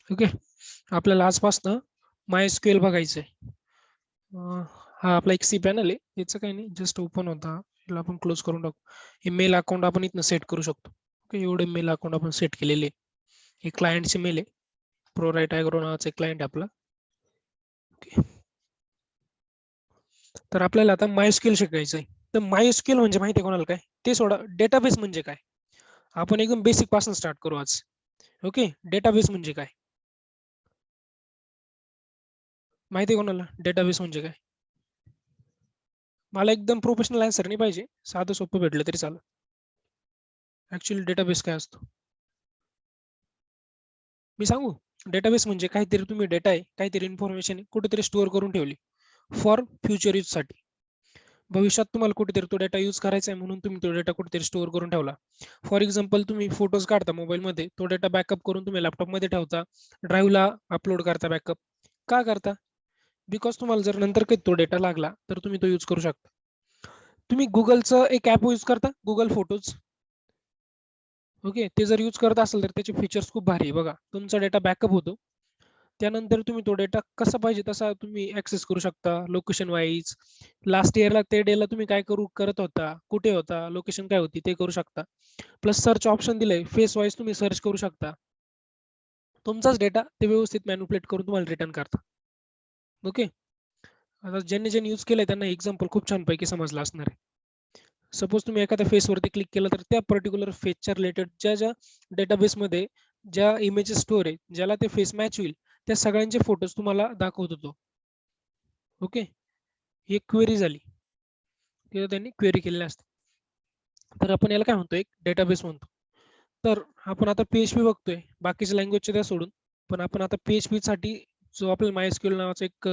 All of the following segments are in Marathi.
ओके. आपल्याला आजपासनं MySQL बघायचंय. हा आपला एक सी पॅनल आहे. याचं काही नाही, जस्ट ओपन होता. याला आपण क्लोज करून टाकू. हे मेल अकाउंट आपण इथनं सेट करू शकतो. ओके, एवढे मेल अकाउंट आपण सेट केलेले आहे. हे क्लायंटचे मेल आहे. प्रोराइट ॲग्रो नावाचा क्लायंट आपला. ओके. तर आपल्याला आता MySQL शिकायचं आहे. तर MySQL म्हणजे माहिती आहे कोणाला काय? ते सोडा. डेटाबेस म्हणजे काय? आपण एकदम बेसिक पासून स्टार्ट करू आज. ओके, डेटाबेस म्हणजे काय? माहिती आहे कोणाला डेटाबेस म्हणजे काय? मला एकदम प्रोफेशनल आन्सर नाही पाहिजे, साधं सोपं भेटलं तरी चालेल. ऍक्च्युअली डेटाबेस काय असतो मी सांगू? डेटाबेस म्हणजे काहीतरी तुम्ही डेटा आहे, काहीतरी इन्फॉर्मेशन कुठेतरी स्टोअर करून ठेवली फॉर फ्युचर यूज साठी. भविष्यात तुम्हाला कुठेतरी तो डेटा यूज करायचा आहे म्हणून तुम्ही तो डेटा कुठेतरी स्टोअर करून ठेवला. फॉर एक्झाम्पल, तुम्ही फोटोज काढता मोबाईलमध्ये, तो डेटा बॅकअप करून तुम्ही लॅपटॉपमध्ये ठेवता, ड्राईव्हला अपलोड करता बॅकअप. का करता? बिकॉज तुम्हाला जर नंतर काही तो डेटा लागला तर तुम्ही तो यूज करू शकता. तुम्ही गुगलचं एक ॲप यूज करता, गुगल फोटोज. ओके, ते जर यूज करत असेल तर त्याचे फीचर्स खूप भारी आहे बघा. तुमचा डेटा बॅकअप होतो, त्यानंतर तुम्ही तो डेटा कसा पाहिजे तसा तुम्ही ऍक्सेस करू शकता, लोकेशन वाईज. लास्ट इयरला ते डेला तुम्ही काय करत होता, कुठे होता, लोकेशन काय होती ते करू शकता. प्लस सर्च ऑप्शन दिलंय, फेस वाईज तुम्ही सर्च करू शकता. तुमचाच डेटा ते व्यवस्थित मॅन्युप्लेट करून तुम्हाला रिटर्न करता. ओके. आता ज्यांनी ज्यांनी यूज केलंय त्यांना एक्झाम्पल खूप छान पैकी समजलं असणार आहे. सपोज तुम्ही एखाद्या फेसवरती क्लिक केलं तर त्या पर्टिक्युलर फेसच्या रिलेटेड ज्या ज्या डेटाबेसमध्ये ज्या इमेजेस स्टोअर आहे, ज्याला ते फेस मॅच होईल, त्या सगळ्यांचे फोटोज तुम्हाला दाखवत होतो. ओके, ही एक क्वेरी झाली, तिथं त्यांनी क्वेरी केलेली असते. तर आपण याला काय म्हणतो, एक डेटाबेस म्हणतो. तर आपण आता PHP बघतोय, बाकीच्या लँग्वेजचे त्या सोडून. पण आपण आता PHP साठी जो आपल्याला MySQL नावाचा एक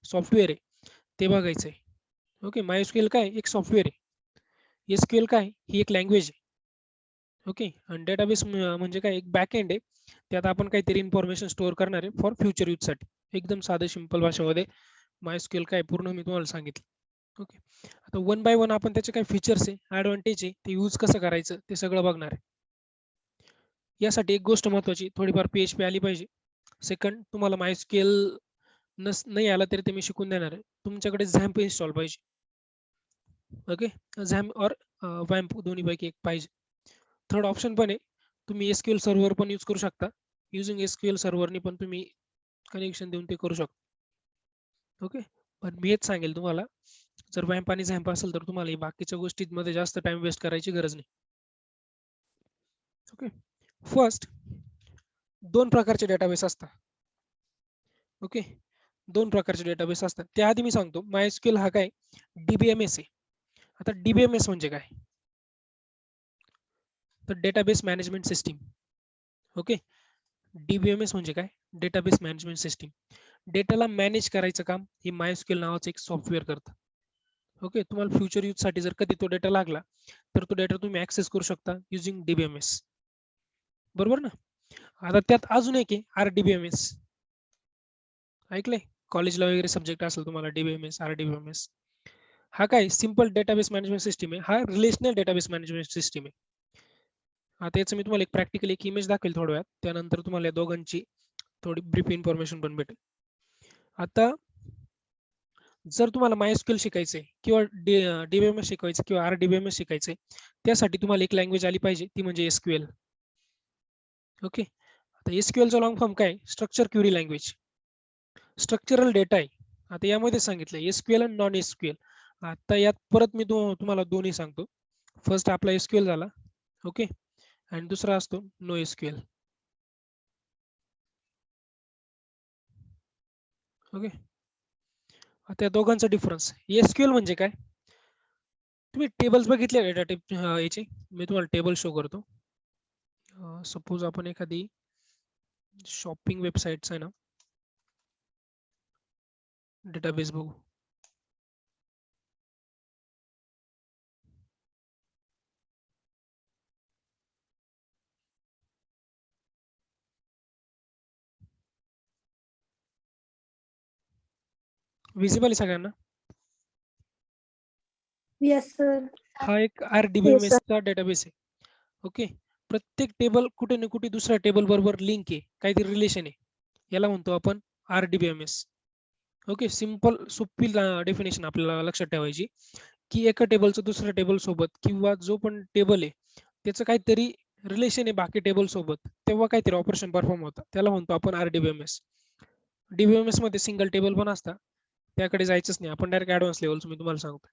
सॉफ्टवेअर आहे ते बघायचं आहे. ओके, MySQL काय एक सॉफ्टवेअर आहे, SQL काय ही एक लँग्वेज आहे. ओके, आणि डेटाबेस म्हणजे काय एक बॅक एंड आहे. त्यात आपण काहीतरी इन्फॉर्मेशन स्टोअर करणार आहे फॉर फ्युचर यूज साठी. एकदम साधे सिंपल भाषेमध्ये MySQL काय पूर्ण मी तुम्हाला सांगितलं. ओके. आता वन बाय वन आपण त्याचे काय फीचर्स आहे, ॲडव्हान्टेज आहे, ते यूज कसं करायचं ते सगळं बघणार आहे. यासाठी एक गोष्ट महत्त्वाची, थोडीफार PHP आली पाहिजे. सेकंड, तुम्हाला MySQL नाही आला तरी ते मी शिकून देणार आहे. तुमच्याकडे झॅम्प इन्स्टॉल पाहिजे. ओके, झॅम्प और वॅम्प दोन्हीपैकी एक पाहिजे. थर्ड ऑप्शन पण आहे, तुम्ही SQL सर्व्हर पण यूज करू शकता. युजिंग SQL सर्व्हरनी पण तुम्ही कनेक्शन देऊन ते करू शकता. ओके, पण मी हेच सांगेल तुम्हाला, जर वॅम्प आणि झॅम्प असेल तर तुम्हाला हे बाकीच्या गोष्टींमध्ये जास्त टाइम वेस्ट करायची गरज नाही. ओके. फर्स्ट, दोन प्रकारचे डेटाबेस असतात. ओके, दोन प्रकारचे डेटाबेस असतात. त्याआधी मी सांगतो MySQL हा काय DBMS आहे. आता DBMS म्हणजे काय? तर database management system. Okay, DBMS म्हणजे काय? Database management system. डेटाला मॅनेज करायचं काम हे MySQL नावाचं एक सॉफ्टवेअर करतं. ओके, तुम्हाला फ्युचर यूज साठी जर कधी तो डेटा लागला तर तो डेटा तुम्ही ऍक्सेस करू शकता युजिंग DBMS. बरोबर ना? आता त्यात अजून एक आहे RDBMS. ऐकलंय? कॉलेजला वगैरे सब्जेक्ट असेल तुम्हाला DBMS, RDBMS. हा काय सिंपल डेटाबेस मॅनेजमेंट सिस्टीम आहे. हा रिलेशनल डेटाबेस मॅनेजमेंट सिस्टीम आहे. आता याचं मी तुम्हाला एक प्रॅक्टिकल एक इमेज दाखवेल थोड्या वेळात. त्यानंतर तुम्हाला या दोघांची थोडी ब्रीफ इन्फॉर्मेशन पण भेटेल. आता जर तुम्हाला MySQL शिकायचंय किंवा DBMS शिकायचं किंवा RDBMS शिकायचंय, त्यासाठी तुम्हाला एक लँग्वेज आली पाहिजे, ती म्हणजे SQL. ओके. आता SQL चा लॉंग फॉर्म काय? Structure query language. Structural data आहे. आता यामध्ये सांगितलं SQL आणि नॉन SQL. आता यात परत मी तुम्हाला दोन्ही सांगतो. फर्स्ट आपला SQL झाला. ओके, आणि दुसरा असतो नो SQL. ओके, आता या दोघांचा डिफरन्स. SQL म्हणजे काय? तुम्ही टेबल्स बघितले डेटा टाइप याचे? मी तुम्हाला टेबल शो करतो. सपोज आपण एखादी शॉपिंग वेबसाईटचा आहे ना डेटाबेस बघू. विजिबल आहे सगळ्यांना? Yes sir. हा एक येस RDBMS सर. चा डेटाबेस आहे. ओके, प्रत्येक टेबल कुठे ना कुठे दुसऱ्या टेबल बरोबर लिंक आहे, काहीतरी रिलेशन आहे. याला म्हणतो आपण RDBMS. ओके, सिंपल सोपी डेफिनेशन आपल्याला लक्षात ठेवायची, की एका टेबलचं दुसऱ्या टेबल सोबत किंवा जो पण टेबल आहे त्याचं काहीतरी रिलेशन आहे बाकी टेबल सोबत, तेव्हा काहीतरी ऑपरेशन परफॉर्म होतं, त्याला म्हणतो आपण RDBMS. DBMS मध्ये सिंगल टेबल पण असतात, त्याकडे जायचंच नाही, आपण डायरेक्ट ॲडव्हान्स लेवलचं मी तुम्हाला सांगतो.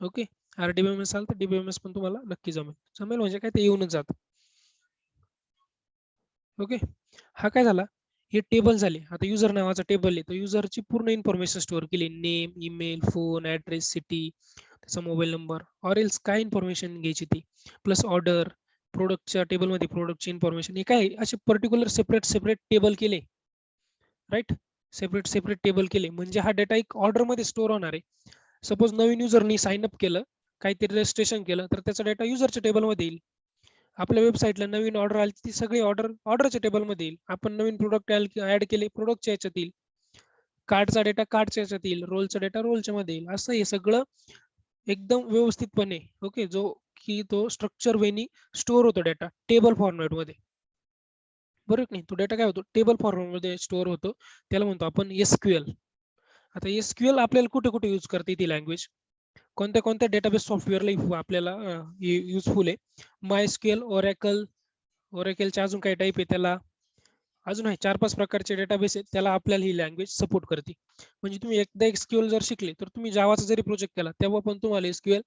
ओके, RDBMS आलं तर DBMS पण तुम्हाला नक्की जमेल. जमेल म्हणजे काय, ते येऊनच जातं. ओके, हा काय झाला, हे टेबल झाले. आता युजर नावाचा टेबल आहे, तर युजरची पूर्ण इन्फॉर्मेशन स्टोअर केली, name, email, phone, address, city, त्याचा मोबाईल नंबर, ऑर एल्स काय इन्फॉर्मेशन घ्यायची ती, प्लस ऑर्डर, प्रोडक्टच्या टेबलमध्ये प्रोडक्टची इन्फॉर्मेशन, हे काय असे पर्टिक्युलर सेपरेट सेपरेट टेबल केले, राईट. सेपरेट सेपरेट टेबल केले म्हणजे हा डेटा एक ऑर्डरमध्ये स्टोअर होणार आहे. सपोज नवीन युजरनी साइन अप केलं, काहीतरी रजिस्ट्रेशन केलं, तर त्याचा डेटा युजरच्या टेबलमध्ये येईल. आपल्या वेबसाईटला नवीन ऑर्डर आली, ती सगळी ऑर्डरच्या टेबलमध्ये येईल. आपण नवीन प्रोडक्ट ऍड केले, प्रोडक्टच्या याच्यात येईल. कार्डचा डेटा कार्डच्या याच्यात येईल, रोलचा डेटा रोलच्या मध्ये येईल. असं हे सगळं एकदम व्यवस्थितपणे, ओके, जो की तो स्ट्रक्चर वेनी स्टोअर होतो डेटा टेबल फॉर्मॅटमध्ये. बरोबर की नाही, तो डेटा काय होतो, टेबल फॉर्मॅटमध्ये स्टोअर होतो, त्याला म्हणतो आपण SQL. आता SQL आपल्याला कुठे कुठे यूज करते ती लँग्वेज, कोणत्या कोणत्या डेटाबेस सॉफ्टवेअरला आपल्याला युजफुल आहे. MySQL, ओरॅकलचे अजून काही टाईप आहे त्याला, अजून आहे 4-5 प्रकारचे डेटाबेस आहेत, त्याला आपल्याला ही लँग्वेज सपोर्ट करते. म्हणजे तुम्ही एकदा SQL जर शिकले, तर तुम्ही जावाचा जरी प्रोजेक्ट केला तेव्हा पण तुम्हाला SQL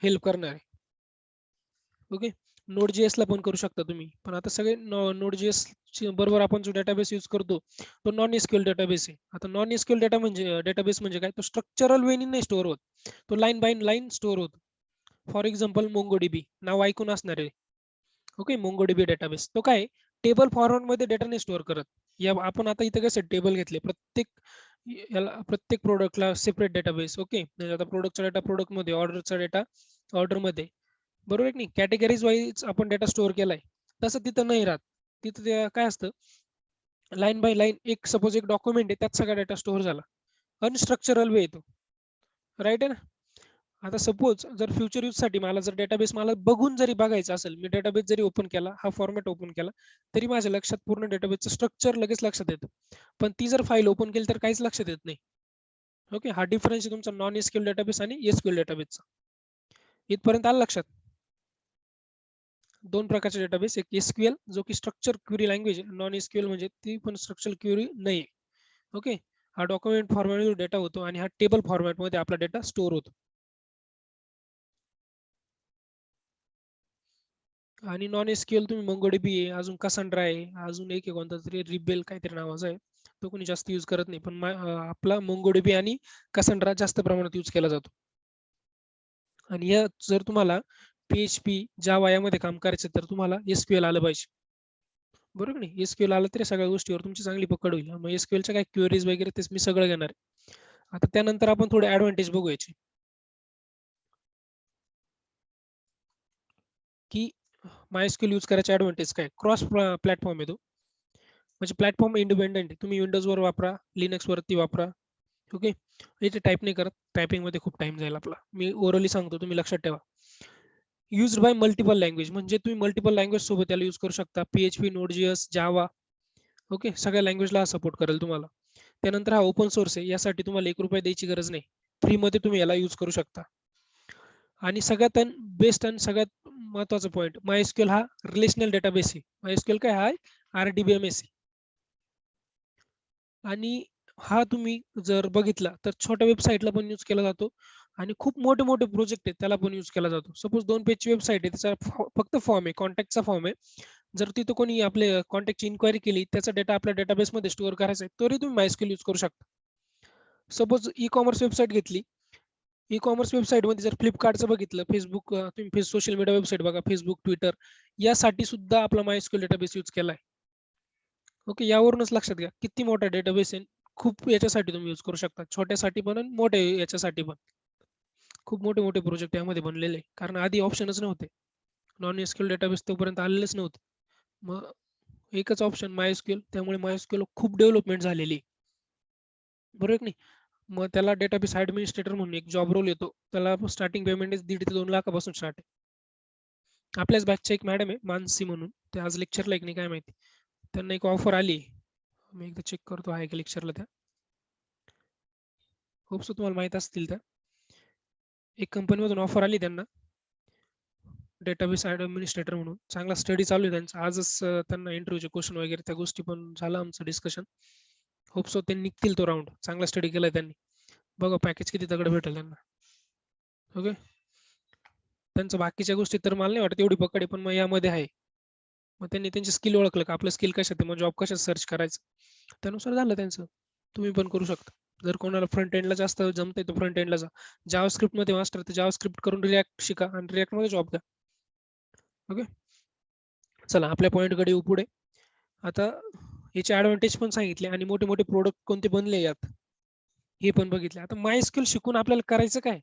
हेल्प करणार आहे. ओके, Node.js ला पण करू शकता तुम्ही, पण आता सगळे Node.js बरोबर आपण जो डेटाबेस यूज करतो तो नॉन एसक्यूएल डेटाबेस आहे. आता नॉन एसक्यूएल डेटाबेस म्हणजे काय, तो स्ट्रक्चरल वेनी नाही स्टोअर होत, तो लाईन बाय लाईन स्टोअर होतो. फॉर एक्झाम्पल MongoDB नाव ऐकून असणार आहे. ओके, MongoDB डेटाबेस तो काय, टेबल फॉर्मॅट मध्ये डेटा नाही स्टोअर करत. या आपण आता इथे कसे टेबल घेतले, याला प्रत्येक प्रोडक्टला सेपरेट डेटाबेस. ओके, म्हणजे आता प्रोडक्टचा डेटा प्रोडक्ट मध्ये, ऑर्डरचा डेटा ऑर्डर मध्ये, बरोबर आहे की नाही, कॅटेगरीज वाईज आपण डेटा स्टोअर केलाय. तसं तिथं नाही राहत. तिथं काय असतं, लाईन बाय लाईन, एक सपोज एक डॉक्युमेंट आहे, त्यात सगळा डेटा स्टोअर झाला, अनस्ट्रक्चरल वे येतो, राईट आहे ना. आता सपोज जर फ्युचर यूज साठी मला जर डेटाबेस मला बघून जरी बघायचा असेल, मी डेटाबेस जरी ओपन केला, हा फॉर्मॅट ओपन केला, तरी माझ्या लक्षात पूर्ण डेटाबेसचं स्ट्रक्चर लगेच लक्षात येतं. पण ती जर फाईल ओपन केली तर काहीच लक्षात येत नाही. ओके, हा डिफरन्स आहे तुमचा नॉन एसक्यूएल डेटाबेस आणि एसक्यूएल डेटाबेसचा. इथपर्यंत आलं लक्षात. दोन प्रकारचे डेटाबेस, एक एसक्यूएल जो की structure query language, non SQL म्हणजे ती पण स्ट्रक्चर क्वेरी नाही. ओके, हा डॉक्युमेंट फॉर्मॅटमध्ये डेटा होतो आणि हा टेबल फॉर्मॅटमध्ये आपला डेटा स्टोअर होतो. आणि नॉन एसक्यूएल तुम्ही MongoDB आहे, अजून कसांड्रा आहे, अजून एक आहे कोणता तरी रिबेल काहीतरी नावाचा आहे, तो कोणी जास्त यूज करत नाही, पण आपला MongoDB आणि कसांड्रा जास्त प्रमाणात यूज केला जातो. आणि या जर तुम्हाला PHP जावा यामध्ये काम करायचं तर तुम्हाला SQL आलं पाहिजे. बरोबर नाही, SQL आलं तरी सगळ्या गोष्टीवर तुमची चांगली पकड होईल. मग SQLच्या काय क्वेरीज वगैरे तेच मी सगळं घेणार आहे. आता त्यानंतर आपण थोडे ऍडव्हान्टेज बघू याचे, की MySQL यूज करायचे ऍडव्हान्टेज काय, क्रॉस प्लॅटफॉर्म आहे तो, म्हणजे प्लॅटफॉर्म इंडिपेंडेंट आहे. तुम्ही विंडोजवर वापरा, लिनक्सवरती वापरा. ओके, इथे टाईप नाही करत, टायपिंगमध्ये खूप टाइम जाईल आपला, मी ओरली सांगतो, तुम्ही लक्षात ठेवा. युज्ड बाय मल्टिपल लँग्वेज म्हणजे तुम्ही मल्टिपल लँग्वेज सोबत याला यूज करू शकता. PHP, Node.js, जावा, ओके, सगळ्या लँग्वेजला सपोर्ट करेल तुम्हाला. त्यानंतर हा ओपन सोर्स आहे, यासाठी तुम्हाला ₹1 द्यायची गरज नाही, फ्रीमध्ये तुम्ही याला यूज करू शकता. आणि सगळ्यात बेस्ट आणि सगळ्यात महत्वाचा पॉईंट, MySQL हा रिलेशनल डेटाबेस आहे. MySQL काय आहे, RDBMS आहे. आणि हा तुम्ही जर बघितला तर छोट्या वेबसाईटला पण यूज केला जातो आणि खूप मोठे मोठे प्रोजेक्ट आहेत त्याला पण यूज केला जातो. सपोज 2 पेजची वेबसाईट आहे, त्याचा फक्त फॉर्म आहे, कॉन्टॅक्टचा फॉर्म आहे. जर तिथं कोणी आपले कॉन्टॅक्टची इन्क्वायरी केली, त्याचा डेटा आपल्या डेटाबेसमध्ये स्टोअर करायचा आहे, तरी तुम्ही MySQL यूज करू शकता. सपोज ई कॉमर्स वेबसाईट घेतली, ई कॉमर्स वेबसाईटमध्ये जर फ्लिपकार्टचं बघितलं, फेसबुक, तुम्ही सोशल मीडिया वेबसाईट बघा, फेसबुक, ट्विटर, यासाठी सुद्धा आपला MySQL डेटाबेस यूज केलाय. ओके, यावरूनच लक्षात घ्या किती मोठा डेटाबेस आहे. खूप याच्यासाठी तुम्ही यूज करू शकता, छोट्यासाठी पण आणि मोठ्या याच्यासाठी पण. खूप मोठे मोठे प्रोजेक्ट यामध्ये बनलेले, कारण आधी ऑप्शनच नव्हते, नॉन एसक्यूएल डेटाबेस तोपर्यंत आलेलेच नव्हते. मग एकच ऑप्शन MySQL, त्यामुळे MySQL खूप डेव्हलपमेंट झालेली, बरोबर की नाही. मग त्याला डेटाबेस ऍडमिनिस्ट्रेटर म्हणून एक जॉब रोल येतो, त्याला स्टार्टिंग पेमेंट 1.5 ते 2 लाखापासून स्टार्ट आहे. आपल्याच बॅचच्या एक मॅडम आहे मानसी म्हणून, ते आज लेक्चरला एक नाही काय माहिती, त्यांना एक ऑफर आली मी एकदा चेक करतो आहे का लेक्चरला त्या. होप्स तुम्हाला माहित असतील त्या. एक कंपनीमधून ऑफर आली त्यांना डेटाबेस ॲडमिनिस्ट्रेटर म्हणून. चांगला स्टडी चालू आहे त्यांचा. आजच त्यांना इंटरव्ह्यूचे क्वेश्चन वगैरे त्या गोष्टी पण झालं आमचं डिस्कशन. होप्स ते निघतील तो राऊंड. चांगला स्टडी केलाय त्यांनी. बघा पॅकेज किती तगडं भेटेल त्यांना. ओके. त्यांचं बाकीच्या गोष्टी तर मला नाही वाटत एवढी पकड आहे, पण मग यामध्ये आहे. मग त्यांनी त्यांची स्किल ओळखलं का आपलं स्किल कशात आहे, मग जॉब कशात सर्च करायचं त्यानुसार झालं त्यांचं. तुम्ही पण करू शकता. जर कोणाला फ्रंट एंडला जास्त जमतंय तर फ्रंट एंडला जा. जावा स्क्रिप्ट मध्ये मास्टर तर जावा स्क्रिप्ट करून रिॲक्ट शिका आणि रिॲक्ट मध्ये जॉब द्या. ओके. चला आपल्या पॉईंटकडे येऊ पुढे. आता याचे ऍडव्हान्टेज पण सांगितले आणि मोठे मोठे प्रोडक्ट कोणते बनले यात हे पण बघितले. आता माय स्किल शिकून आपल्याला करायचं काय?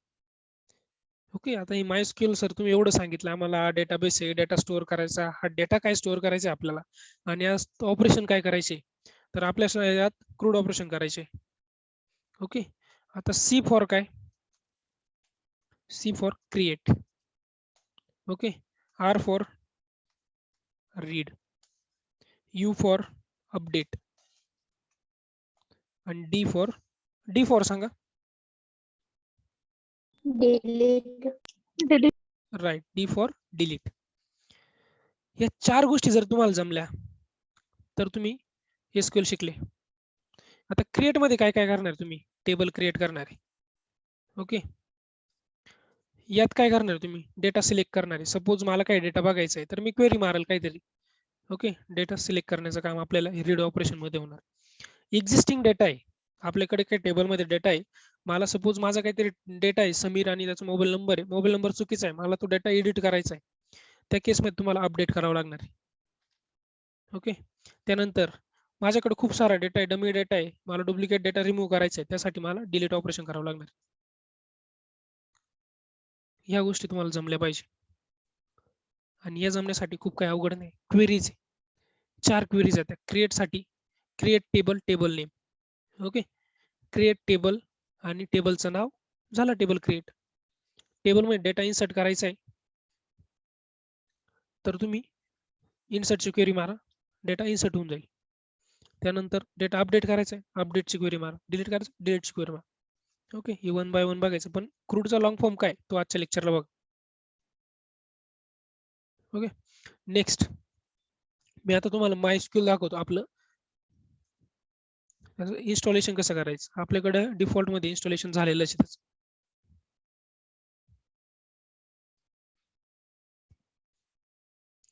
ओके. आता ही माय स्किल सर तुम्ही एवढं सांगितलं आम्हाला डेटाबेस आहे, डेटा स्टोअर करायचा. हा डेटा काय स्टोअर करायचा आपल्याला आणि आज ऑपरेशन काय करायचे, तर आपल्या यात क्रूड ऑपरेशन करायचे. ओके. आता सी फॉर काय? C for create. Okay. R for read. U for update आणि डी फॉर सांगा. Delete. Right. D for delete. या 4 गोष्टी जर तुम्हाला जमल्या तर तुम्ही एसक्यूएल शिकले. आता क्रिएट मध्ये काय काय करणार तुम्ही? टेबल क्रिएट करणार आहे. ओके. यात काय करणार तुम्ही? डेटा सिलेक्ट करणार आहे. सपोज मला काय डेटा बघायचा आहे तर मी क्वेरी मारेल काहीतरी. ओके. डेटा सिलेक्ट करण्याचं काम आपल्याला रीड ऑपरेशन मध्ये होणार. एक्झिस्टिंग डेटा आहे आपल्याकडे, काही टेबलमध्ये डेटा आहे. मला सपोज माझा काहीतरी डेटा आहे समीर आणि त्याचा मोबाईल नंबर आहे. मोबाईल नंबर चुकीचा आहे, मला तो डेटा एडिट करायचा आहे. त्या केसमध्ये तुम्हाला अपडेट करावं लागणार आहे. ओके. त्यानंतर माझ्याकडे खूप सारा डेटा आहे, डमी डेटा आहे, मला डुप्लिकेट डेटा रिमूव्ह करायचा आहे, त्यासाठी मला डिलीट ऑपरेशन करावं लागणार. ह्या गोष्टी तुम्हाला जमल्या पाहिजे आणि या जमण्यासाठी खूप काही अवघड नाही. क्वेरीज 4 क्वेरीज आहेत क्रिएट साठी. Create table, table name. Okay. Create table आणि टेबलचं नाव झालं टेबल क्रिएट. टेबलमध्ये डेटा इन्सर्ट करायचा आहे तर तुम्ही इन्सर्टची क्वेरी मारा, डेटा इन्सर्ट होऊन जाईल. त्यानंतर डेटा अपडेट करायचा आहे, अपडेटची क्वेरी मारा. डिलीट करायचं, डिलीटची क्वेरी मारा. ओके. हे 1 बाय 1 बघायचं. पण क्रूडचा लॉंग फॉर्म काय तो आजच्या लेक्चरला बघ. ओके. नेक्स्ट मी आता तुम्हाला माय स्क्यूएल दाखवतो. आपलं इन्स्टॉलेशन कसं करायचं. आपल्याकडे डिफॉल्ट मध्ये इन्स्टॉलेशन झालेलं आहे.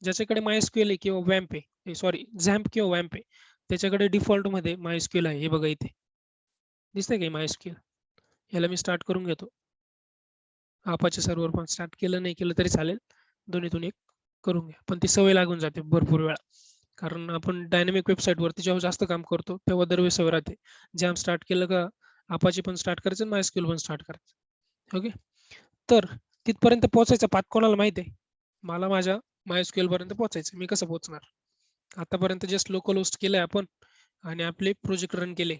ज्याच्याकडे MySQL आहे किंवा वॅम्प आहे, सॉरी झॅम्प किंवा वॅम्प आहे, त्याच्याकडे डिफॉल्ट मध्ये MySQL आहे. हे बघा इथे दिसतंय का MySQL. याला मी स्टार्ट करून घेतो. आपाचे सर्व्हर पण स्टार्ट केलं नाही केलं तरी चालेल, दोन्हीतून एक करून घ्या. पण ती सवय लागून जाते भरपूर वेळा, कारण आपण डायनॅमिक वेबसाईटवरती जेव्हा जास्त काम करतो तेव्हा दरवेळेस सवय राहते. जॅम्प स्टार्ट केलं का आपाचे पण स्टार्ट करायचं, MySQL पण स्टार्ट करायचं. ओके. तर तिथपर्यंत पोहोचायचा पाथ कोणाला माहिती आहे? मला माझ्या MySQL पर्यंत पोहोचायचं. मी कसं पोहोचणार? आतापर्यंत जस्ट लोकल होस्ट केलंय आपण आणि आपले प्रोजेक्ट रन केले.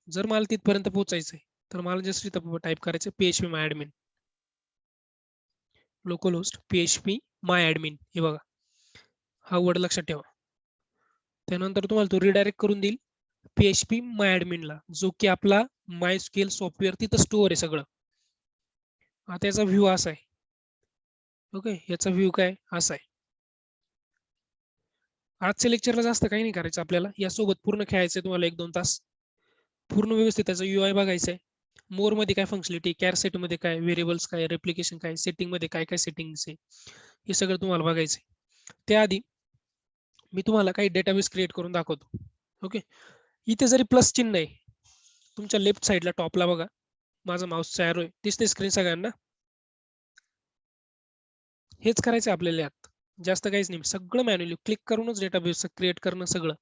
जर मला तिथपर्यंत पोहोचायचंय तर मला जस्ट इथं टाईप करायचं PHP MyAdmin. Local host PHP MyAdmin. हे बघा, हा वर्ड लक्षात ठेवा. त्यानंतर तुम्हाला तो रिडायरेक्ट करून देईल PHP MyAdmin ला, जो की आपला MySQL सॉफ्टवेअर तिथं स्टोअर आहे सगळं. आता याचा व्ह्यू असा आहे. ओके. याचा व्ह्यू काय असा आहे. आजच्या लेक्चरला जास्त काही नाही करायचं आपल्याला, यासोबत पूर्ण खेळायचंय तुम्हाला 1-2 तास. पूर्ण व्यवस्थित त्याचा UI बघायचा आहे. मोर मध्ये काय फंक्शनलिटी, कॅरसेट मध्ये काय, व्हेरिएबल्स काय, रेप्लिकेशन काय, सेटिंग मध्ये काय काय सेटिंग्स आहे, हे सगळं तुम्हाला बघायचं आहे. त्याआधी मी तुम्हाला काही डेटाबेस क्रिएट करून दाखवतो. ओके. इथे जरी प्लस चिन्ह आहे तुमच्या लेफ्ट साईडला टॉपला बघा, माझा माऊसचा एरो आहे, दिसते स्क्रीन सगळ्यांना? हेच करायचं आपल्याला यात, जास्त काहीच नाही. सगळं मॅन्युअली क्लिक करूनच डेटाबेस क्रिएट करणं सगळं.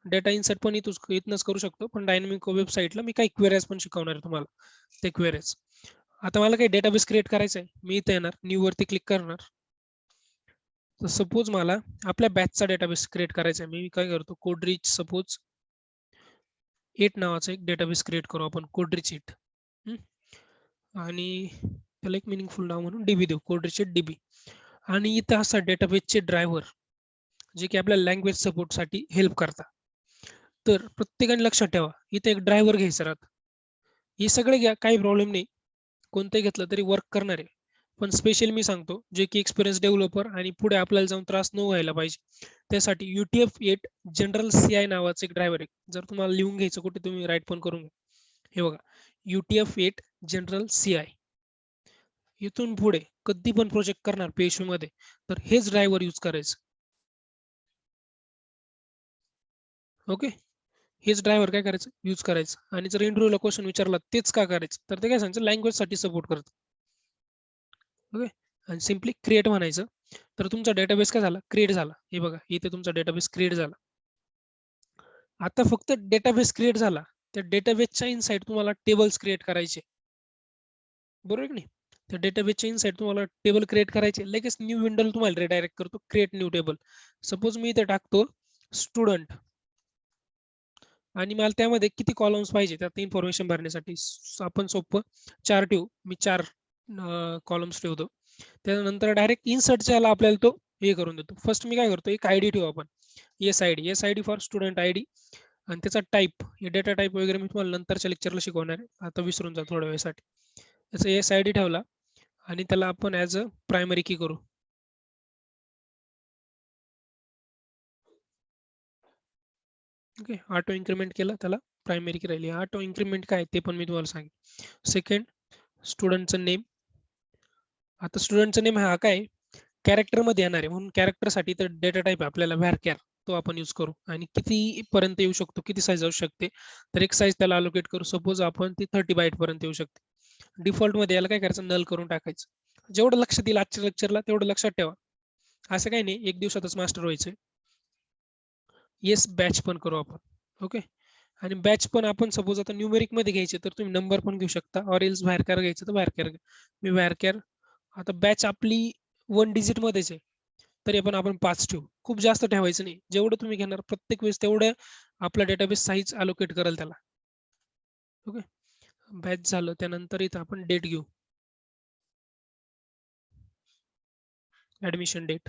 डेटा इन्सर्ट पण इथूनच करू शकतो, पण डायनॅमिक वेबसाईटला मी काही क्वेरीज पण शिकवणार आहे तुम्हाला, ते क्वेरीज. आता मला काही डेटाबेस क्रिएट करायचा आहे, मी इथे येणार, न्यू वरती क्लिक करणार. तर सपोज मला आपल्या बॅचचा डेटाबेस क्रिएट करायचा आहे. मी काय करतो, कोडरीच सपोज 8 नावाचा एक डेटाबेस क्रिएट करू आपण, कोडरीच 8. आणि त्याला एक मिनिंगफुल नाव म्हणून DB देऊ, कोडरीच 8 DB. आणि इथं असा डेटाबेसचे ड्रायव्हर जे की आपल्या लँग्वेज सपोर्टसाठी हेल्प करतात. तर प्रत्येकाने लक्षात ठेवा, इथे एक ड्रायव्हर घ्यायचा राहतं. हे सगळे घ्या, काही प्रॉब्लेम नाही. कोणतंही घेतलं तरी वर्क करणार आहे. पण स्पेशल मी सांगतो, जे की एक्सपिरियन्स डेव्हलपर आणि पुढे आपल्याला जाऊन त्रास न व्हायला पाहिजे. त्यासाठी UTF-8 जनरल CI नावाचं एक ड्रायव्हर आहे. जर तुम्हाला लिहून घ्यायचं कुठे तुम्ही राईट पण करून घ्या. हे बघा, UTF-8 जनरल CI. इथून पुढे कधी पण प्रोजेक्ट करणार PSU मध्ये तर हेच ड्रायव्हर यूज करायचं. ओके. हेच ड्रायव्हर काय करायचं यूज करायचं आणि जर इंटरव्ह्यूला क्वेश्चन विचारला तेच का करायचं तर ते काय सांगायचं लँग्वेजसाठी सपोर्ट करतं. ओके. आणि सिम्पली क्रिएट म्हणायचं तर तुमचा डेटाबेस काय झाला क्रिएट झाला. हे बघा इथे तुमचा डेटाबेस क्रिएट झाला. आता फक्त डेटाबेस क्रिएट झाला. त्या डेटाबेसच्या इनसाइड तुम्हाला टेबल्स क्रिएट करायचे. बरोबर की नाही? त्या डेटाबेसच्या इनसाइड तुम्हाला टेबल क्रिएट करायचे. लगेच न्यू विंडोला तुम्हाला रिडायरेक्ट करतो क्रिएट न्यू टेबल. सपोज मी इथे टाकतो स्टुडंट आणि मला त्यामध्ये किती कॉलम्स पाहिजे त्यात इन्फॉर्मेशन भरण्यासाठी आपण सोपं 4 ठेवू. मी 4 कॉलम्स ठेवतो. त्यानंतर डायरेक्ट इन्सर्टच्या याला आपल्याला तो हे करून देतो. फर्स्ट मी काय करतो एक आयडी ठेवू आपण. S I D for student ID आणि त्याचा टाइप हे डेटा टाइप वगैरे मी तुम्हाला नंतरच्या लेक्चरला शिकवणार आहे. आता विसरून जा थोड्या वेळासाठी. त्याचा एस-आय-डी ठेवला आणि त्याला आपण ॲज अ प्रायमरी की करू. ओके. ऑटो इन्क्रिमेंट केलं त्याला प्रायमरी की राहिली. ऑटो इन्क्रिमेंट काय ते पण मी तुम्हाला सांगेन. सेकंड स्टुडंटचं नेम. आता स्टुडंटचं नेम हा काय कॅरेक्टरमध्ये येणार आहे म्हणून कॅरेक्टरसाठी तर डेटा टाइप आपल्याला व्हॅरकॅर तो आपण यूज करू आणि किती पर्यंत येऊ शकतो किती साईज असू शकते तर एक साईज त्याला अलोकेट करू सपोज आपण ती 30 बाईट पर्यंत येऊ शकते. डिफॉल्टमध्ये याला काय करायचं नल करून टाकायचं. जेवढं लक्षात येईल आजच्या लेक्चरला तेवढं लक्षात ठेवा. असं काही नाही एक दिवसातच मास्टर व्हायचं. येस बॅच पण करू आपण. ओके. आणि बॅच पण आपण सपोज आता न्यूमेरिक मध्ये घ्यायचे तर तुम्ही नंबर पण घेऊ शकता ऑर एल्स व्हॅरकॅर घ्यायचं तर व्हॅरकॅर घ्या. मी व्हॅरकॅर आता बॅच आपली 1 डिजिट मध्येच आहे. तरी पण आपण 5 ठेवू. खूप जास्त ठेवायचं नाही. जेवढं तुम्ही घेणार प्रत्येक वेळेस तेवढं आपला डेटाबेस साईज अलोकेट करेल त्याला. ओके. बॅच झालं त्यानंतर इथं आपण डेट घेऊ. Admission date.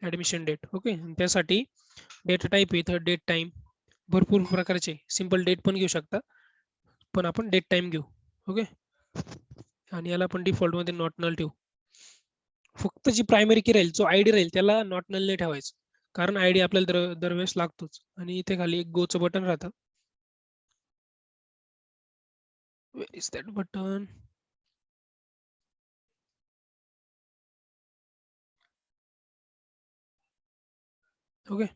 Admission date. Okay. त्यासाठी डेटा टाईप इथं डेट टाईम भरपूर प्रकारचे सिंपल डेट पण घेऊ शकता. पण आपण डेट टाईम घेऊ. ओके. आणि याला आपण डिफॉल्ट मध्ये नॉट नल ठेवू. फक्त जी प्रायमरी की राहील जो आयडी राहील त्याला नॉट नल नाही ठेवायचं. कारण आयडी आपल्याला दरवेळेस लागतोच आणि इथे खाली एक गोचं बटन राहतं. Where is that button? Okay.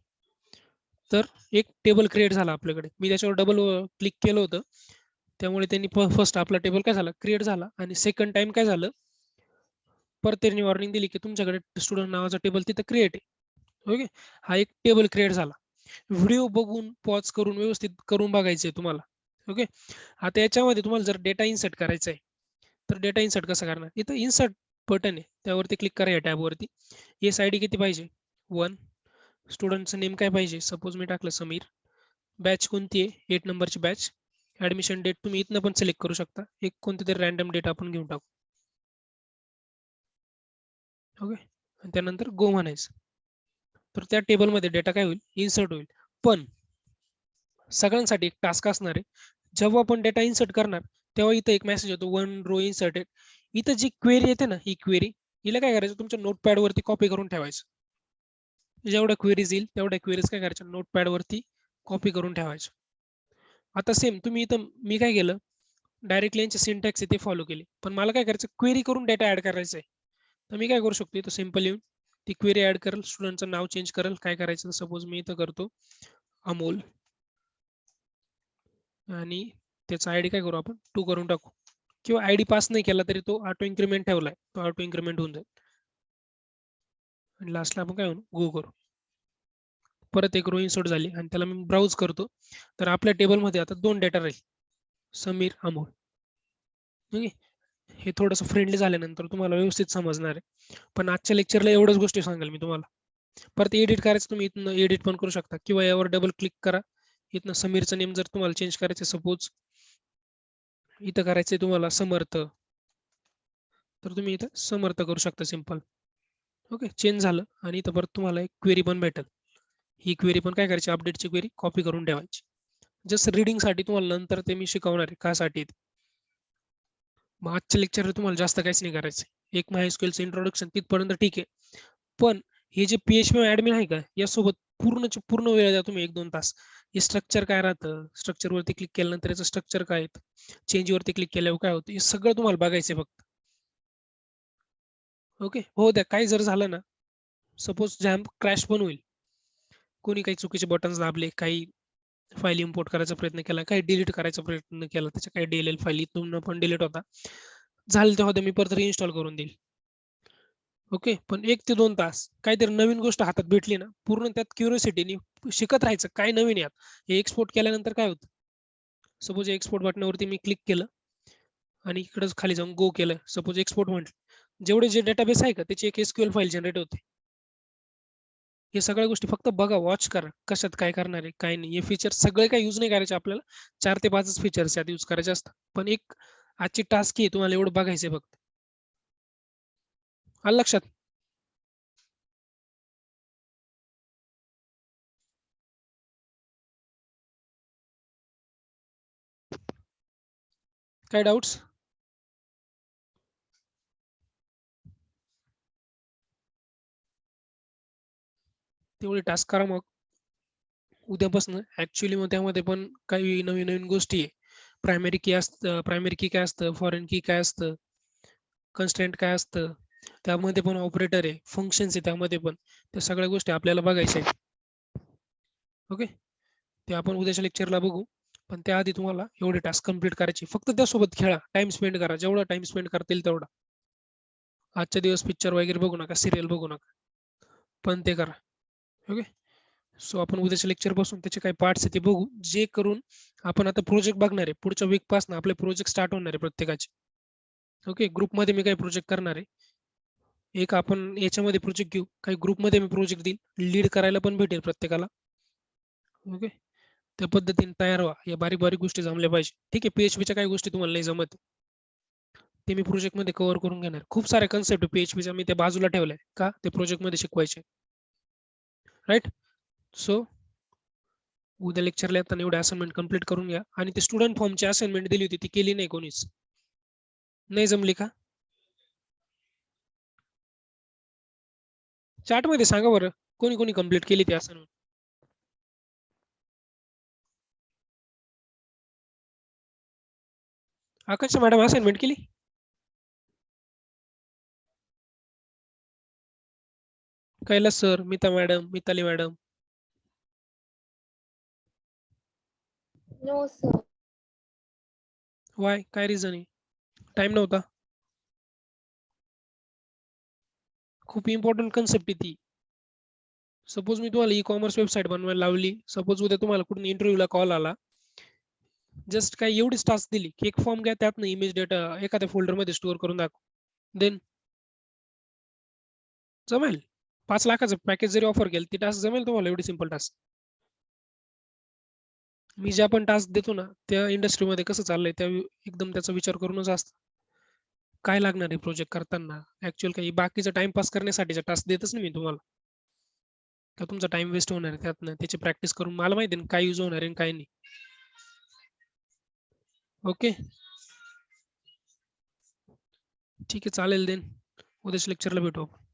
तर एक टेबल क्रिएट झाला आपल्याकडे. मी त्याच्यावर डबल क्लिक केलं होतं. त्यामुळे त्यांनी फर्स्ट आपला टेबल काय झाला क्रिएट झाला आणि सेकंड टाइम काय झालं परत त्यांनी वॉर्निंग दिली की तुमच्याकडे स्टुडंट नावाचा टेबल तिथं क्रिएट आहे. ओके. हा एक टेबल क्रिएट झाला. व्हिडिओ बघून पॉज करून व्यवस्थित करून बघायचंय तुम्हाला. ओके. आता याच्यामध्ये तुम्हाला जर डेटा इन्सर्ट करायचा आहे तर डेटा इन्सर्ट कसं करणार इथं इन्सर्ट बटन आहे त्यावरती क्लिक करा या टॅबवरती. येस आय डी किती पाहिजे 1. स्टुडंटचं नेम काय पाहिजे सपोज मी टाकलं समीर. बॅच कोणती आहे 8 नंबरची बॅच. ऍडमिशन डेट तुम्ही इथनं पण सिलेक्ट करू शकता. एक कोणती तरी रॅन्डम डेट आपण घेऊन टाकू. ओके. आणि त्यानंतर गो म्हणायचं. तर त्या टेबलमध्ये डेटा काय होईल इन्सर्ट होईल. पण सगळ्यांसाठी एक टास्क असणार आहे. जेव्हा आपण डेटा इन्सर्ट करणार तेव्हा इथं एक मेसेज येतो 1 रो इन्सर्टेड. इथं जी क्वेरी येते ना ही क्वेरी हिला काय करायचं तुमच्या नोटपॅड वरती कॉपी करून ठेवायचं. जेवढ्या क्वेरीज येईल तेवढ्या क्वेरीज काय करायच्या नोटपॅड वरती कॉपी करून ठेवायच्या. आता सेम तुम्ही इथं मी काय केलं डायरेक्टली यांचे सिंटॅक्स आहे ते फॉलो केले. पण मला काय करायचं क्वेरी करून डेटा ऍड करायचा आहे. तर मी काय करू शकतो इथं सिंपल येऊन ती क्वेरी ऍड करेल स्टुडंटचं नाव चेंज करेल काय करायचं सपोज मी इथं करतो अमोल आणि त्याचा आयडी काय करू आपण 2 करून टाकू किंवा आयडी पास नाही केला तरी तो ऑटो इन्क्रिमेंट ठेवलाय तो ऑटो इन्क्रिमेंट होऊन जाईल. आणि लास्टला आपण काय म्हणू गो करू. परत एक रो इन्सर्ट झाली आणि त्याला मी ब्राउज करतो तर आपल्या टेबलमध्ये आता 2 डेटा राहील समीर अमोल. ओके. हे थोडंसं फ्रेंडली झाल्यानंतर तुम्हाला व्यवस्थित समजणार आहे. पण आजच्या लेक्चरला एवढ्याच गोष्टी सांगाल मी तुम्हाला. परत एडिट करायचं तुम्ही इथनं एडिट पण करू शकता किंवा यावर डबल क्लिक करा. इथनं समीरचं नेम जर तुम्हाला चेंज करायचं सपोज इथं करायचंय तुम्हाला समर्थ तर तुम्ही इथं समर्थ करू शकता सिंपल. ओके, चेंज झालं आणि इथं परत तुम्हाला एक क्वेरी पण भेटेल. ही क्वेरी पण काय करायची, अपडेटची क्वेरी कॉपी करून ठेवायची. जस्ट रीडिंगसाठी तुम्हाला नंतर ते मी शिकवणार आहे कासाठी. मग आजच्या लेक्चरला तुम्हाला जास्त काहीच नाही करायचं. एक MySQLचं इंट्रोडक्शन तिथपर्यंत ठीक आहे. पण हे जे PHP ॲडमिन आहे का, यासोबत पूर्णच्या पूर्ण वेळ द्या तुम्ही 1-2 तास. हे स्ट्रक्चर काय राहतं, स्ट्रक्चरवरती क्लिक केल्यानंतर याचं स्ट्रक्चर काय आहे, चेंजवरती क्लिक केल्यावर काय होतं, हे सगळं तुम्हाला बघायचं आहे फक्त. ओके. हो द्या. काही जर झालं ना, सपोज जॅम क्रॅश पण होईल. कोणी काही चुकीचे बटन्स दाबले, काही फाईल इम्पोर्ट करायचा प्रयत्न केला, काही डिलीट करायचा प्रयत्न केला, त्याच्या काही DLL फाईल इथून पण डिलीट होता. झालं तेव्हा मी परत रिइन्स्टॉल करून देईल. ओके. पण 1 ते 2 तास काहीतरी नवीन गोष्ट हातात भेटली ना, पूर्ण त्यात क्युरिओसिटीने शिकत राहायचं. काय नवीन आहे यात? हे एक्सपोर्ट केल्यानंतर काय होतं? सपोज एक्सपोर्ट बटनावरती मी क्लिक केलं आणि इकडंच खाली जाऊन गो केलं. सपोज एक्सपोर्ट म्हटलं. जेवढे जे डेटाबेस आहे का, त्याची एक SQL फाईल जनरेट होते. हे सगळ्या गोष्टी फक्त बघा, वॉच करा. कशात काय करणार आहे, काय नाही. हे फीचर्स सगळे काही यूज नाही करायचे आपल्याला. 4 ते 5च फीचर्स यात यूज करायचे असतात. पण एक आजची टास्क आहे तुम्हाला एवढं बघायचं आहे फक्त. आलं लक्षात? काय डाउट्स? तेवढे टास्क करा मग. उद्यापासून ॲक्चुअली मग त्यामध्ये पण काही नवीन-नवीन गोष्टी आहे. प्रायमरी की असतं, प्रायमरी की काय असतं, फॉरेन की काय असतं, कन्स्ट्रेंट काय असतं, त्यामध्ये पण ऑपरेटर आहे, फंक्शन्स आहे त्यामध्ये पण. त्या सगळ्या गोष्टी आपल्याला बघायच्या आहेत. ओके. ते आपण उद्याच्या लेक्चरला बघू. पण त्याआधी तुम्हाला एवढे टास्क कंप्लीट करायचे. फक्त त्यासोबत खेळा, टाईम स्पेंड करा. जेवढा टाईम स्पेंड करता येईल तेवढा. आजच्या दिवस पिक्चर वगैरे बघू नका, सीरियल बघू नका. पण ते करा. ओके. सो आपण उद्याच्या लेक्चरपासून त्याचे काही पार्ट्स आहेत ते बघू. जे करून आपण आता प्रोजेक्ट बघणार आहे. पुढच्या वीकपासून आपले प्रोजेक्ट स्टार्ट होणार आहे प्रत्येकाचे. ओके. ग्रुपमध्ये मी काही प्रोजेक्ट करणार आहे. एक आपण याच्यामध्ये प्रोजेक्ट घेऊ. काही ग्रुपमध्ये मी प्रोजेक्ट देईल. लीड करायला पण भेटेल प्रत्येकाला. ओके. त्या पद्धतीने तयार व्हा. या बारीक-बारीक गोष्टी जमल्या पाहिजे. ठीक आहे. PHPच्या काही गोष्टी तुम्हाला नाही जमत. ते मी प्रोजेक्टमध्ये कव्हर करून घेणार. खूप साऱ्या कन्सेप्ट PHPच्या मी त्या बाजूला ठेवल्या. का? ते प्रोजेक्टमध्ये शिकवायचे. राइट? सो उद्या लेक्चरला येताना एवढे असाइनमेंट कंप्लीट करून घ्या आणि ते स्टुडंट फॉर्मची असाइनमेंट दिली होती ती केली नाही कोणीच. नाही जमली का? चॅटमध्ये सांगा बरं. कोणी कंप्लीट केली ती असाइनमेंट? आकांक्षा मॅडम असाइनमेंट केली? Kailas sir, Meeta madam, Mitali madam. No sir. Why? काय रिझन आहे? टाईम नव्हता? खूप इम्पॉर्टंट कन्सेप्ट आहे ती. सपोज मी तुम्हाला ई-कॉमर्स वेबसाईट बनवायला लावली. सपोज उद्या तुम्हाला कुठून इंटरव्ह्यूला कॉल आला. जस्ट काही एवढीच टास्क दिली, की एक फॉर्म घ्या त्यातनं इमेज डेटा एखाद्या फोल्डरमध्ये स्टोअर करून दाखवा. देन जमेल. 5 लाखाचं पॅकेज जरी ऑफर केलं, ती टास्क जमेल तुम्हाला एवढी सिंपल टास्क. मी ज्या पण टास्क देतो ना, त्या इंडस्ट्रीमध्ये कसं चाललंय त्या एकदम त्याचा विचार करूनच असतं. काय लागणार आहे प्रोजेक्ट करताना? ॲक्चुअल काही बाकीचा टाईमपास करण्यासाठीचा टास्क देतच नाही मी तुम्हाला. का तुमचा टाईम वेस्ट होणार आहे त्यातनं. त्याची प्रॅक्टिस करून मला माहिती आहे ना काय यूज होणार आहे आणि काय नाही. ओके. ठीक आहे चालेल देन. उद्याच्या लेक्चरला भेटू आपण.